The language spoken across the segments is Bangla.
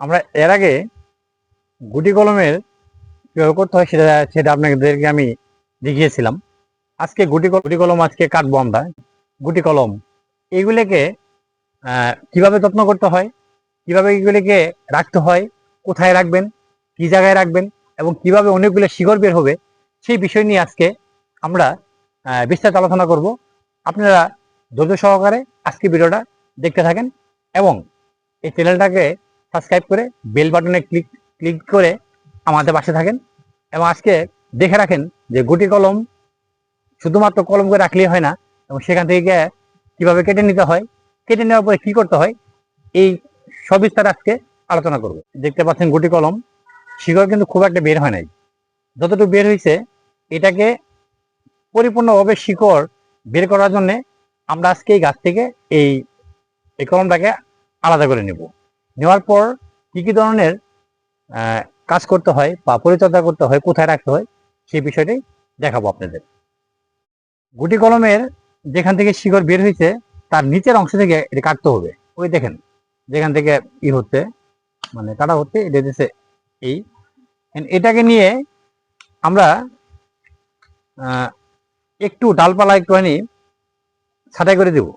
আমরা এর আগে গুটি কলমের কিভাবে করতে হয় সেটা সেটা আপনাদেরকে আমি দেখিয়েছিলাম। আজকে গুটি কলম আজকে কাটবো আমরা। গুটি কলম এইগুলিকে কিভাবে যত্ন করতে হয়, কিভাবে এগুলিকে রাখতে হয়, কোথায় রাখবেন, কি জায়গায় রাখবেন এবং কিভাবে অনেকগুলো শিকড় বের হবে, সেই বিষয় নিয়ে আজকে আমরা বিস্তারিত আলোচনা করব। আপনারা ধৈর্য সহকারে আজকে ভিডিওটা দেখতে থাকেন এবং এই চ্যানেলটাকে সাবস্ক্রাইব করে বেল বাটনে ক্লিক করে আমাদের পাশে থাকেন এবং আজকে দেখে রাখেন যে গুটি কলম শুধুমাত্র কলম করে রাখলেই হয় না এবং সেখান থেকে কিভাবে কেটে নিতে হয়, কেটে নেওয়ার পরে কি করতে হয়, এই সবিস্তার আজকে আলোচনা করব। দেখতে পাচ্ছেন গুটি কলম শিকড় কিন্তু খুব একটা বের হয় নাই, যতটুকু বের হয়েছে এটাকে পরিপূর্ণভাবে শিকড় বের করার জন্য আমরা আজকে এই গাছ থেকে এই কলমটাকে আলাদা করে নেব। নেওয়ার পর কি কি ধরনের কাজ করতে হয় বা পরিচর্যা করতে হয়, কোথায় রাখতে হয়, সেই বিষয়টাই দেখাবো আপনাদের। গুটি কলমের যেখান থেকে শিকড় বের হয়েছে তার নিচের অংশ থেকে এটা কাটতে হবে। ওই দেখেন যেখান থেকে হচ্ছে মানে কাটা হচ্ছে, এটা দিচ্ছে এই। এটাকে নিয়ে আমরা একটু ডালপালা একটুখানি ছাঁটাই করে দেব,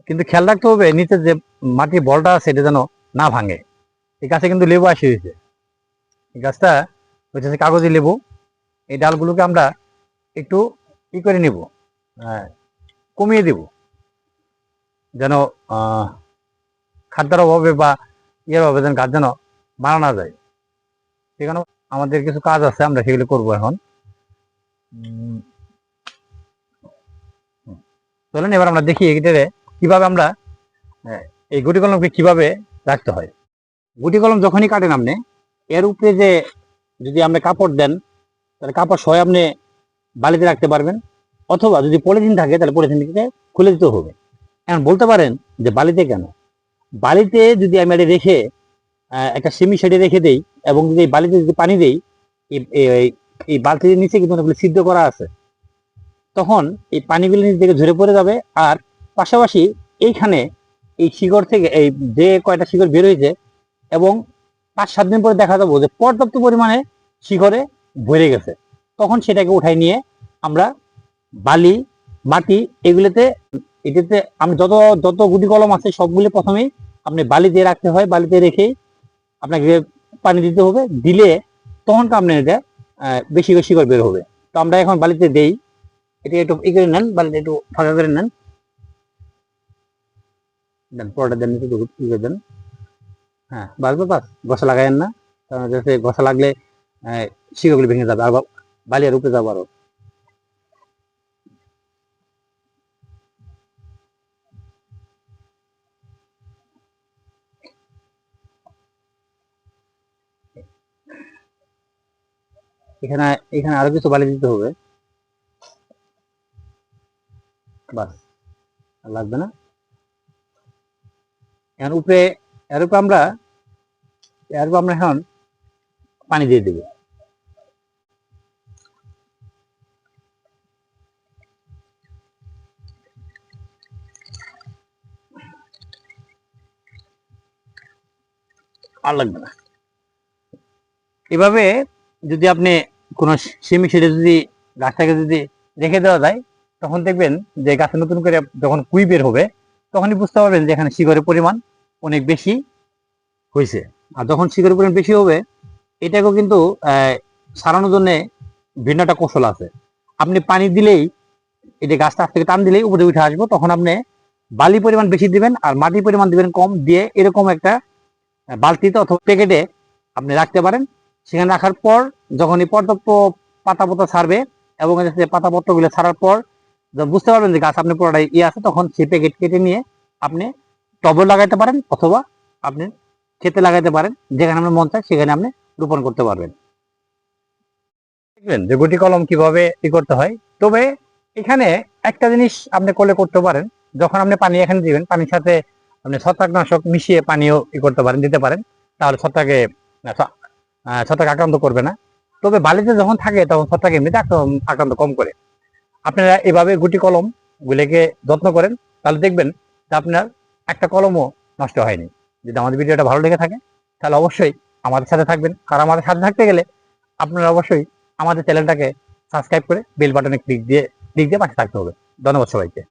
কিন্তু খেয়াল রাখতে হবে নিচে যে মাটির বলটা আছে এটা যেন না ভাঙে। এই গাছে কিন্তু লেবু আসে হয়েছে, এই গাছটা হচ্ছে কাগজি লেবু। এই ডালগুলোকে আমরা একটু করে নিব, কমিয়ে দেব, যেন খাদ্যের অভাবে বা ইয়ের অভাবে যেন গাছ যেন মারা না যায়। সেখানে আমাদের কিছু কাজ আছে, আমরা সেগুলো করবো এখন। চলেন এবার আমরা দেখি এটারে কিভাবে আমরা এই গুটি কলমকে কিভাবে রাখতে হয়। গুটি কলম যখনই কাটেন আপনি এর উপরে যে যদি আপনি কাপড় দেন তাহলে কাপড় সহ আপনি বালিতে রাখতে পারবেন, অথবা যদি পলিথিন থাকে তাহলে পলিথিনটিকে খুলে দিতে হবে। এখন বলতে পারেন যে বালিতে কেন? বালিতে যদি আমি এটা রেখে একটা সেমি সাইডে রেখে দেই এবং যদি বালিতে যদি পানি দেই, এই বালতির নিচে কিন্তু অনেকগুলো ছিদ্র করা আছে, তখন এই পানিগুলো নিচ থেকে ঝরে পড়ে যাবে। আর পাশাপাশি এইখানে এই শিকড় থেকে এই যে কয়টা শিকড় বের হয়েছে এবং 5-7 দিন পরে দেখা যাবো যে পর্যাপ্ত পরিমাণে শিকড়ে ভরে গেছে, তখন সেটাকে উঠাই নিয়ে আমরা বালি, মাটি এগুলোতে এটাতে আমি যত যত গুটি কলম আছে সবগুলো প্রথমেই আপনি বালি দিয়ে রাখতে হয়। বালিতে রেখেই আপনাকে পানি দিতে হবে, দিলে তখন আপনি এটা বেশি বেশি করে বের হবে। তো আমরা এখন বালিতে দেই, এটা একটু ই করে নেন, বালিতে একটু ফাঁকা করে নেন, দেন পরোটা দেন, একটু ই করে দেন। হ্যাঁ বাস বাস, গসা লাগাইয়েন না, কারণ যাতে গসা লাগলে শিকড়গুলি ভেঙে যাবে আর বালি আর উপরে যাবো আরো। এখানে এখানে আরো কিছু বালি দিতে হবে, বাস লাগবে না। এর উপরে আমরা এখন পানি দিয়ে দেবো। আর লাগবে না। এভাবে যদি আপনি কোনো সেমি শেডে যদি গাছটাকে যদি রেখে দেওয়া যায়, তখন দেখবেন যে গাছে নতুন করে যখন কুই বের হবে তখনই বুঝতে পারবেন যে এখানে শিকড়ের পরিমাণ অনেক বেশি হয়েছে। আর যখন শিকড়ের পরিমাণ বেশি হবে এটাকেও কিন্তু সারানোর জন্য ভিন্ন একটা কৌশল আছে। আপনি পানি দিলেই এটা গাছটা থেকে টান দিলেই উপরে উঠে আসবো, তখন আপনি বালি পরিমাণ বেশি দিবেন আর মাটির পরিমাণ দিবেন কম, দিয়ে এরকম একটা বালতিতে অথবা প্যাকেটে আপনি রাখতে পারেন। সেখানে রাখার পর যখন এই পর্যাপ্ত পাতা পত্র ছাড়বে এবং পাতা পত্রগুলো ছাড়ার পর বুঝতে পারবেন যে গাছ আপনি পুরোটাই আছে, তখন সেই প্যাকেট কেটে নিয়ে আপনি টবে লাগাইতে পারেন অথবা আপনি খেতে লাগাইতে পারেন, যেখানে আপনার মন চায় সেখানে আপনি রোপণ করতে পারবেন। দেখবেন যে গুটি কলম কিভাবে করতে হয়। তবে এখানে একটা জিনিস আপনি করতে পারেন, যখন আপনি পানি এখানে দিবেন পানির সাথে আপনি ছত্রাকনাশক মিশিয়ে পানিও করতে পারেন, দিতে পারেন, তাহলে ছত্রাক আক্রান্ত করবে না। তবে বালিতে যখন থাকে তখন ছত্রাক এমনিতে আক্রান্ত কম করে। আপনারা এভাবে গুটি কলম গুলিকে যত্ন করেন, তাহলে দেখবেন যে আপনার একটা কলমও নষ্ট হয়নি। যদি আমাদের ভিডিওটা ভালো লেগে থাকে তাহলে অবশ্যই আমাদের সাথে থাকবেন। আর আমাদের সাথে থাকতে গেলে আপনারা অবশ্যই আমাদের চ্যানেলটাকে সাবস্ক্রাইব করে বেল বাটনে ক্লিক দিয়ে পাশে থাকতে হবে। ধন্যবাদ সবাইকে।